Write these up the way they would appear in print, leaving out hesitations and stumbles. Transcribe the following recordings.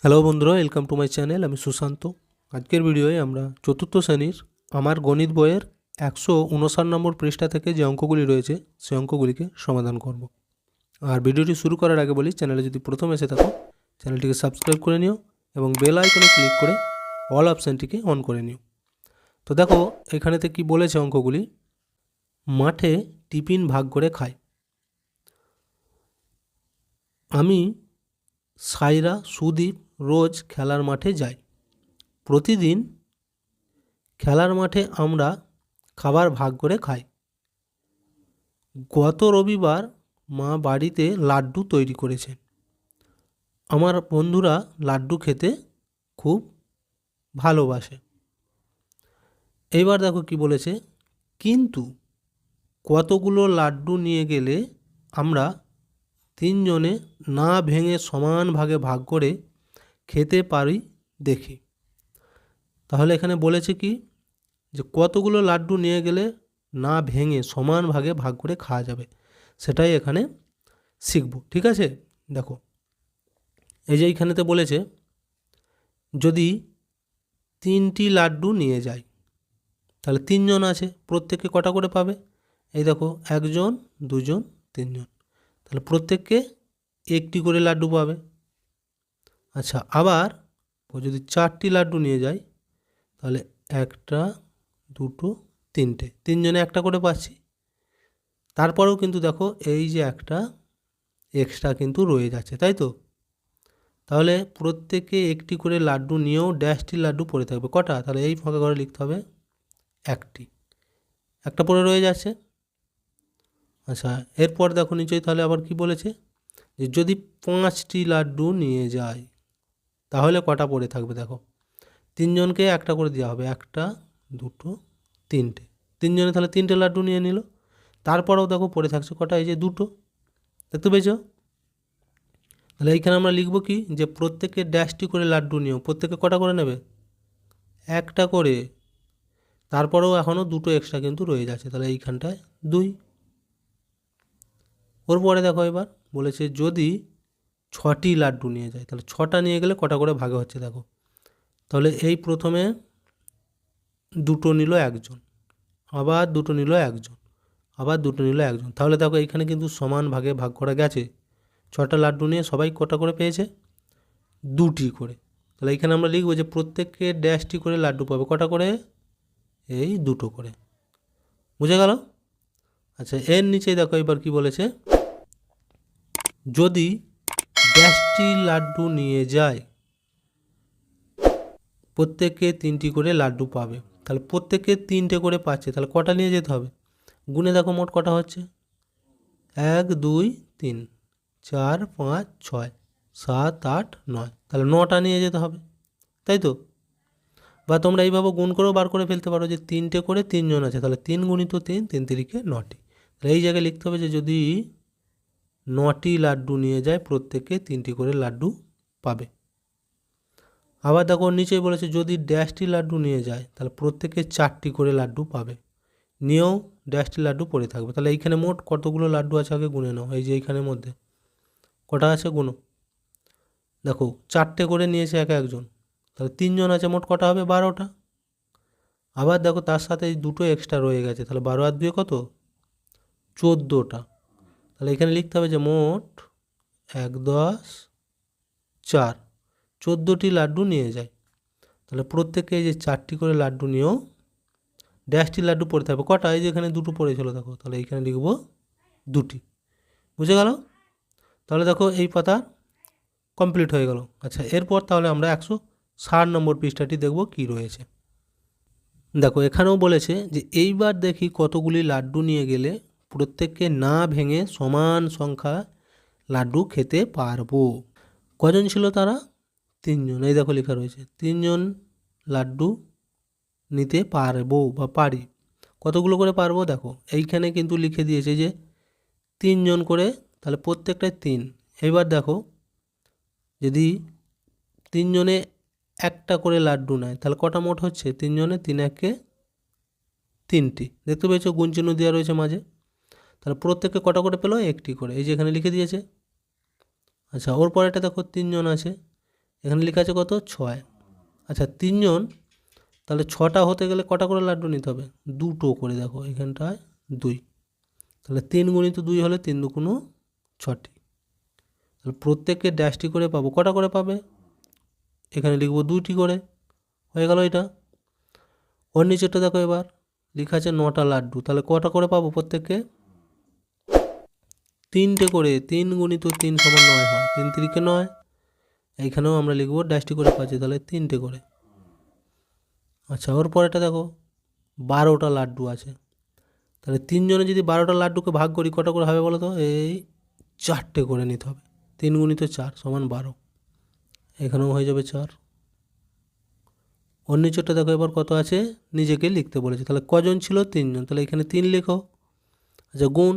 Hello বন্ধুরা, welcome to my channel. আমি সুশান্ত। আজকের ভিডিওয়ে আমরা চতুর্থ শ্রেণীর আমার গণিত বইয়ের 159 নম্বর পৃষ্ঠা থেকে যে অঙ্কগুলি রয়েছে সেই অঙ্কগুলিকে সমাধান করব। আর ভিডিওটি শুরু করার আগে বলি, চ্যানেলে যদি প্রথম এসে থাকো চ্যানেলটিকে সাবস্ক্রাইব করে নিও এবং বেল আইকনে ক্লিক করে অল অপশানটিকে অন করে নিও। তো দেখো এখানেতে কি বলেছে অঙ্কগুলি। মাঠে টিফিন ভাগ করে খায়। আমি, সাইরা, সুদীপ রোজ খেলার মাঠে যাই। প্রতিদিন খেলার মাঠে আমরা খাবার ভাগ করে খাই। গত রবিবার মা বাড়িতে লাড্ডু তৈরি করেছেন। আমার বন্ধুরা লাড্ডু খেতে খুব ভালোবাসে। এইবার দেখো কি বলেছে, কিন্তু কতগুলো লাড্ডু নিয়ে গেলে আমরা তিনজনে না ভেঙে সমান ভাগে ভাগ করে খেতে পারি দেখি। তাহলে এখানে বলেছে কি, যে কতগুলো লাড্ডু নিয়ে গেলে না ভেঙে সমান ভাগে ভাগ করে খাওয়া যাবে, সেটাই এখানে শিখব। ঠিক আছে, দেখো এই যে এইখানেতে বলেছে যদি 3টি লাড্ডু নিয়ে যায় তাহলে 3জন আছে, প্রত্যেককে কটা করে পাবে? এই দেখো 1 জন 2 জন 3 জন, তাহলে প্রত্যেককে একটি করে লাড্ডু পাবে। আচ্ছা, আবার ও যদি 4টি লাড্ডু নিয়ে যায় তাহলে 1টা 2টো 3টে, 3জনে একটা করে পাচ্ছি। তারপরেও কিন্তু দেখো এই যে একটা এক্সট্রা কিন্তু রয়ে যাচ্ছে, তাই তো? তাহলে প্রত্যেকে একটি করে লাড্ডু নিয়েও ড্যাশটি লাড্ডু পড়ে থাকবে। কটা? তাহলে এই ফাঁকা ঘরে লিখতে হবে একটি, একটা পড়ে রয়ে যাচ্ছে। আচ্ছা, এরপর দেখো নিচেই তাহলে আবার কি বলেছে, যে যদি 5টি লাড্ডু নিয়ে যায় তাহলে কটা পড়ে থাকবে? দেখো 3জনকে একটা করে দেওয়া হবে, 1টা 2টো 3টে, 3জনে তাহলে 3টে লাড্ডু নিয়ে নিল। তারপরেও দেখো পড়ে থাকছে কটা? এই যে 2টো, দেখতে পেয়েছো? তাহলে এইখানে আমরা লিখব কি, যে প্রত্যেকে ড্যাশটি করে লাড্ডু নিও, প্রত্যেকে কটা করে নেবে? একটা করে। তারপরেও এখনও 2টো এক্সট্রা কিন্তু রয়ে যাচ্ছে, তাহলে এইখানটায় 2। ওর পরে দেখো এবার বলেছে যদি 6টি লাড্ডু নিয়ে যায়, তাহলে 6টা নিয়ে গেলে কটা করে ভাগে হচ্ছে দেখো। তাহলে এই প্রথমে 2টো নিল একজন, আবার 2টো নিল একজন, আবার 2টো নিল একজন, তাহলে দেখো এইখানে কিন্তু সমান ভাগে ভাগ করা গেছে। 6টা লাড্ডু নিয়ে সবাই কটা করে পেয়েছে? 2টি করে। তাহলে এইখানে আমরা লিখবো যে প্রত্যেককে ড্যাশটি করে লাড্ডু পাবে, কটা করে? এই 2টো করে। বুঝে গেল? আচ্ছা, এর নিচে দেখো এবার কি বলেছে, যদি ড্যাশটি লাড্ডু নিয়ে যায় প্রত্যেককে 3টি করে লাড্ডু পাবে। তাহলে প্রত্যেককে 3টে করে পাচ্ছে, তাহলে কটা নিয়ে যেতে হবে? গুনে দেখো মোট কটা হচ্ছে, 1 2 3 4 5 6 7 8 9, তাহলে 9টা নিয়ে যেতে হবে, তাই তো? বা তোমরা এইভাবে গুণ করেও বার করে ফেলতে পারো, যে 3টে করে 3জন আছে, তাহলে 3 গুণিত 3 3 তিরিকে 9টি। তাহলে এই জায়গায় লিখতে হবে যে যদি 9টি লাড্ডু নিয়ে যায় প্রত্যেকে 3টি করে লাড্ডু পাবে। আবার দেখো নিচেই বলেছে যদি ড্যাশটি লাড্ডু নিয়ে যায় তাহলে প্রত্যেকে 4টি করে লাড্ডু পাবে, নিয়েও ড্যাশটি লাড্ডু পড়ে থাকবে। তাহলে এইখানে মোট কতগুলো লাড্ডু আছে আগে গুনে নাও, এই যে এইখানের মধ্যে কটা আছে গুনো। দেখো 4টে করে নিয়েছে একজন, তাহলে 3জন আছে, মোট কটা হবে? 12টা। আবার দেখো তার সাথে এই 2টো এক্সট্রা রয়ে গেছে, তাহলে 12 আর 2 কত? 14টা। তাহলে এখানে লিখতে হবে যে মোট 1 10 4, 14টি লাড্ডু নিয়ে যায়। তাহলে প্রত্যেকে এই যে 4টি করে লাড্ডু নিয়েও ড্যাশটি লাড্ডু পড়ে থাকবে, কটা? এই যে এখানে 2টো পড়েছিল দেখো, তাহলে এইখানে লিখবো 2টি। বুঝে গেল? তাহলে দেখো এই পাতা কমপ্লিট হয়ে গেল। আচ্ছা, এরপর তাহলে আমরা 160 নম্বর পৃষ্ঠাটি দেখব কি রয়েছে। দেখো এখানেও বলেছে যে এইবার দেখি কতগুলি লাড্ডু নিয়ে গেলে প্রত্যেককে না ভেঙে সমান সংখ্যা লাড্ডু খেতে পারবো। কজন ছিল তারা? 3জন। এই দেখো লেখা রয়েছে 3জন লাড্ডু নিতে পারবো বা পারি। কতগুলো করে পারবো? দেখো এইখানে কিন্তু লিখে দিয়েছে যে 3জন করে, তাহলে প্রত্যেকটায় 3। এবার দেখো যদি 3জনে একটা করে লাড্ডু নেয় তাহলে কটা মোট হচ্ছে? 3জনে 3 একে 3টি, দেখতে পেয়েছো গুণ চিহ্ন দেওয়া রয়েছে মাঝে। তাহলে প্রত্যেককে কটা করে পেলো? একটি করে, এই যে এখানে লিখে দিয়েছে। আচ্ছা, ওর পরেটা দেখো 3জন আছে, এখানে লেখা আছে কত 6। আচ্ছা 3 জন, তাহলে 6টা হতে গেলে কটা করে লাড্ডু নিতে হবে? 2টো করে, দেখো এখানটায় 2, তাহলে 3 গুণিত 2 হলে 3 দুগুণ 6টি। তাহলে প্রত্যেককে ড্যাশটি করে পাবো, কটা করে পাবে? এখানে লিখবো 2টি করে, হয়ে গেল এটা। ওর নিচেরটা দেখো, এবার লেখা আছে 9টা লাড্ডু, তাহলে কটা করে পাবো প্রত্যেককে? 3টে করে, 3 গুণিত 3 সমান 9 হয়, 3 3কে 9। এইখানেও আমরা লিখবো ড্যাশটি করে পাচ্ছি, তাহলে 3টে করে। আচ্ছা ওর পরেটা দেখো 12টা লাড্ডু আছে, তাহলে 3 জনে যদি 12টা লাড্ডুকে ভাগ করি কটা করে হবে বলো তো? এই 4টে করে নিতে হবে, 3 গুণিত 4 সমান 12, এখানেও হয়ে যাবে 4। ওর নিচেরটা দেখো এবার কত আছে, নিজেকে লিখতে বলেছে, তাহলে কজন ছিল? 3 জন, তাহলে এখানে 3 লেখো। আচ্ছা গুণ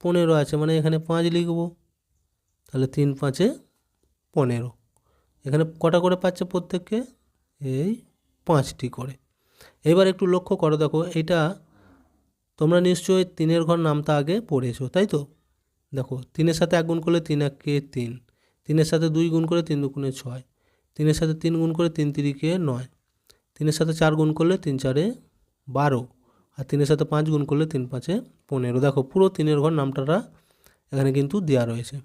15 আছে, মানে এখানে 5 লিখবো, তাহলে 3 5 15। এখানে কটা করে পাচ্ছে প্রত্যেককে? এই 5টি করে। এবার একটু লক্ষ্য করো, দেখো এটা তোমরা নিশ্চয়ই 3-এর ঘর নামটা আগে পড়েছো, তাই তো? দেখো 3-এর সাথে 1 গুণ করলে 3 1-কে 3, 3-এর সাথে 2 গুণ করে 3 2 6, 3-এর সাথে 3 গুণ করে 3 3-কে 9, 3-এর সাথে 4 গুণ করলে 3 4-এ 12, আর 3-এর সাথে 5 গুণ করলে 3 5-এ 15। দেখো পুরো 3-এর ঘর নামটা এখানে কিন্তু দেওয়া রয়েছে।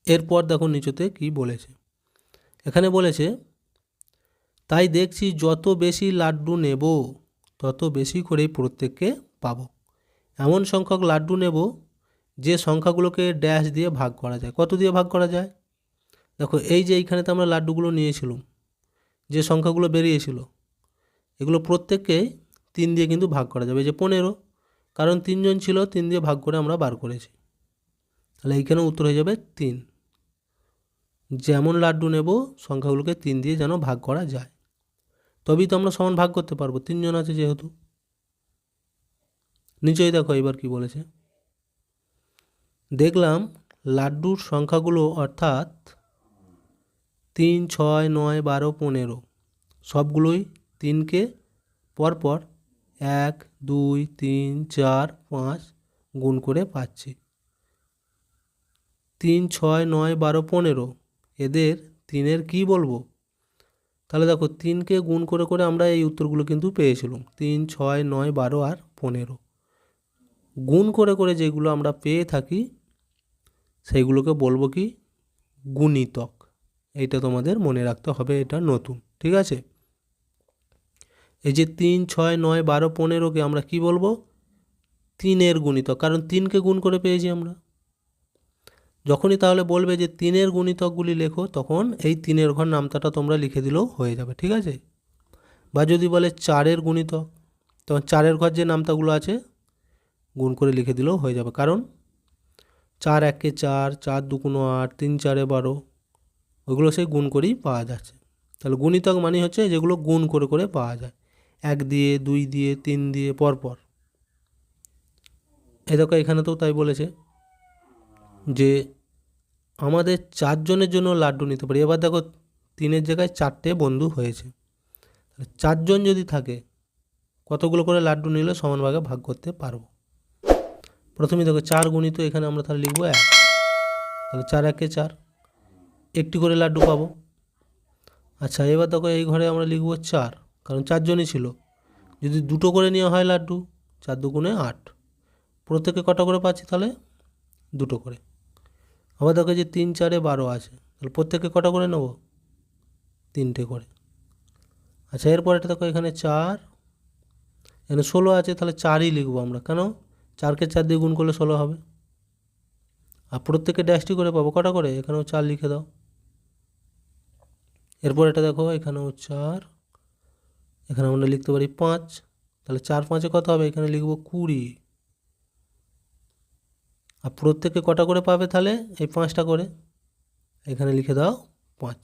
এরপর দেখো নিচেতে কি বলেছে, এখানে বলেছে তাই দেখছি যত বেশি লাড্ডু নেব তত বেশি করেই প্রত্যেককে পাবো। এমন সংখ্যক লাড্ডু নেব যে সংখ্যাগুলোকে ড্যাশ দিয়ে ভাগ করা যায়। কত দিয়ে ভাগ করা যায়? দেখো এই যে এইখানে তো আমরা লাড্ডুগুলো নিয়েছিলাম, যে সংখ্যাগুলো বেরিয়েছিল এগুলো প্রত্যেককে 3 দিয়ে কিন্তু ভাগ করা যাবে। এই যে 15, কারণ 3 জন ছিল, 3 দিয়ে ভাগ করে আমরা বার করেছি, তাহলে এইখানে উত্তর হয়ে যাবে 3। যেমন লাড্ডু নেব সংখ্যাগুলোকে 3 দিয়ে যেন ভাগ করা যায়, তবেই তো আমরা সমান ভাগ করতে পারবো, 3 জন আছে যেহেতু। নিচেই দেখো এবার কি বলেছে, দেখলাম লাড্ডুর সংখ্যাগুলো অর্থাৎ 3 6 9 12 15 সবগুলোই 3কে পরপর 1 2 3 4 5 গুণ করে পাচ্ছি। 3 6 9 12 15 এদের 3-এর কী বলবো? তাহলে দেখো 3কে গুণ করে করে আমরা এই উত্তরগুলো কিন্তু পেয়েছিলাম, 3 6 9 12 আর 15। গুণ করে করে যেগুলো আমরা পেয়ে থাকি সেইগুলোকে বলবো কি? গুণিতক। এইটা তোমাদের মনে রাখতে হবে, এটা নতুন, ঠিক আছে? এই যে 3 6 9 12 15কে আমরা কি বলবো? 3-এর গুণিতক, কারণ 3কে গুণ করে পেয়েছি আমরা। যখনই তাহলে বলবে যে 3-এর গুণিতকগুলি লেখো, তখন এই 3-এর ঘর নামতাটা তোমরা লিখে দিলেও হয়ে যাবে, ঠিক আছে? বা যদি বলে 4-এর গুণিতক, তখন 4-এর ঘর যে নামতাগুলো আছে গুণ করে লিখে দিলেও হয়ে যাবে, কারণ 4 1-কে 4, 4 2 8, 3 4-এ 12, ওইগুলো সেই গুণ করেই পাওয়া যাচ্ছে। তাহলে গুণিতক মানে হচ্ছে যেগুলো গুণ করে করে পাওয়া যায়, 1 দিয়ে 2 দিয়ে 3 দিয়ে পরপর। এই দেখো এখানে তো তাই বলেছে যে আমাদের 4 জনের জন্য লাড্ডু নিতে পারি। এবার দেখো 3-এর জায়গায় 4টে বন্ধু হয়েছে, 4 জন যদি থাকে কতগুলো করে লাড্ডু নিলে সমান ভাগে ভাগ করতে পারবো? প্রথমে দেখো 4 গুণিত, এখানে আমরা তাহলে লিখবো 1, তাহলে 4 1-কে 4, একটি করে লাড্ডু পাবো। আচ্ছা এবার দেখো এই ঘরে আমরা লিখবো 4, কারণ 4 জনই ছিল। যদি 2টো করে নেওয়া হয় লাড্ডু, 4 2 8, প্রত্যেকে কটা করে পাচ্ছি? তাহলে 2টো করে। আবার দেখো যে 3 4-এ 12 আছে, তাহলে প্রত্যেকে কটা করে নেব? 3টে করে। আচ্ছা এরপর এটা দেখো এখানে 4, এখানে 16 আছে, তাহলে 4ই লিখবো আমরা, কেন? 4-কে 4 দিয়ে গুণ করলে 16 হবে। আর প্রত্যেকে ড্যাশটি করে পাবো, কটা করে? এখানেও 4 লিখে দাও। এরপর এটা দেখো এখানেও 4, এখানে আমরা লিখতে পারি 5, তাহলে 4 5-এ কত হবে? এখানে লিখবো 20। আর প্রত্যেকে কটা করে পাবে? তাহলে এই 5টা করে, এখানে লিখে দাও 5।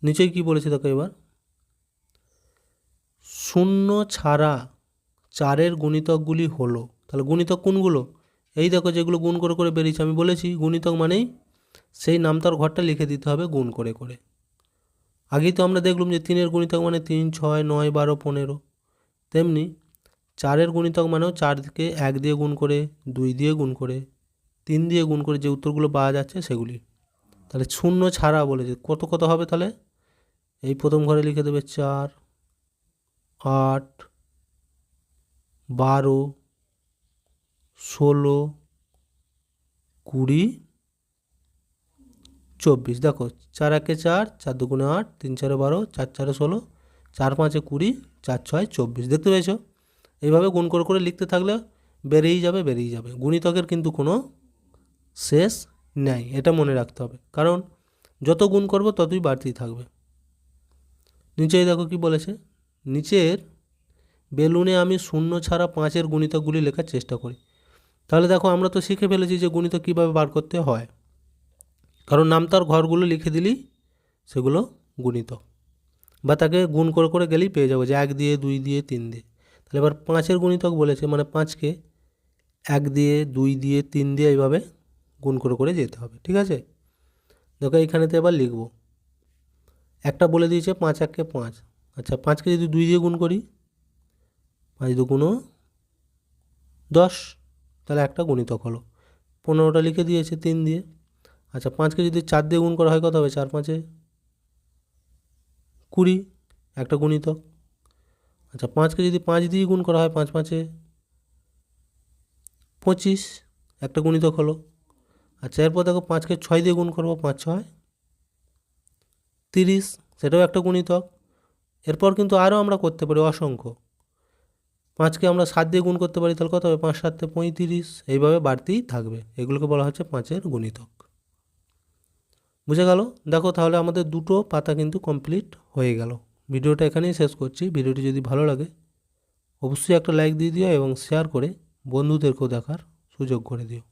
নিচেই কি বলেছে দেখো এবার, শূন্য ছাড়া 4-এর গুণিতকগুলি হলো। তাহলে গুণিতক কোনগুলো? এই দেখো যেগুলো গুণ করে করে বেরিয়েছে, আমি বলেছি গুণিতক মানেই সেই নামতার ঘরটা লিখে দিতে হবে গুণ করে করে। আগেই তো আমরা দেখলাম যে 3-এর গুণিতক মানে 3 6 9 12 15, তেমনি 4-এর গুণিতক মানেও 4কে 1 দিয়ে গুণ করে, 2 দিয়ে গুণ করে, 3 দিয়ে গুণ করে যে উত্তরগুলো পাওয়া যাচ্ছে সেগুলি। তাহলে শূন্য ছাড়া বলেছে কত কত হবে, তাহলে এই প্রথম ঘরে লিখে দেবে 4, 8, 12, 16, 20, 24। দেখো 4 একে 4, 4 দুগুণে 8, 3 4 12, 4 4 16, 4 5 20, 4 6 24। দেখতে পেয়েছো? এইভাবে গুণ করে করে লিখতে থাকলে বেড়েই যাবে বেড়েই যাবে। গুণিতকের কিন্তু কোনো শেষ নেই, এটা মনে রাখতে হবে, কারণ যত গুণ করবো ততই বাড়তেই থাকবে। নিচেই দেখো কি বলেছে, নিচের বেলুনে আমি শূন্য ছাড়া 5-এর গুণিতকগুলি লেখার চেষ্টা করি। তাহলে দেখো আমরা তো শিখে ফেলেছি যে গুণিতক কীভাবে বার করতে হয়, কারণ নামতার ঘরগুলো লিখে দিলেই সেগুলো গুণিতক, বা তাকে গুণ করে করে গেলেই পেয়ে যাবো যে 1 দিয়ে 2 দিয়ে 3 দিয়ে। তাহলে এবার 5-এর গুণিতক বলেছে, মানে 5কে 1 দিয়ে 2 দিয়ে 3 দিয়ে এইভাবে গুণ করে করে যেতে হবে, ঠিক আছে? দেখো এইখানেতে এবার লিখব, একটা বলে দিয়েছে 5 1 5। আচ্ছা 5কে যদি 2 দিয়ে গুণ করি, 5 2 10, তাহলে একটা গুণিতক হলো। 15টা লিখে দিয়েছে 3 দিয়ে। আচ্ছা 5কে যদি 4 দিয়ে গুণ করা হয় কত হবে, 4 5 20, একটা গুণিতক। আচ্ছা 5কে যদি 5 দিয়ে গুণ করা হয়, 5 5 25, একটা গুণিতক হলো। আচ্ছা এরপর দেখো 5কে 6 দিয়ে গুণ করবো, 5 6 30, সেটাও একটা গুণিতক। এরপর কিন্তু আরও আমরা করতে পারি অসংখ্য। 5কে আমরা 7 দিয়ে গুণ করতে পারি, তাহলে কত হবে, 5 7 35, এইভাবে বাড়তেই থাকবে। এগুলোকে বলা হচ্ছে 5-এর গুণিতক। বুঝে গেল? দেখো তাহলে আমাদের দুটো পাতা কিন্তু কমপ্লিট হয়ে গেল। ভিডিওটা এখানেই শেষ করছি। ভিডিওটি যদি ভালো লাগে অবশ্যই একটা লাইক দিয়ে দিও এবং শেয়ার করে বন্ধুদেরকেও দেখার সুযোগ করে দিও।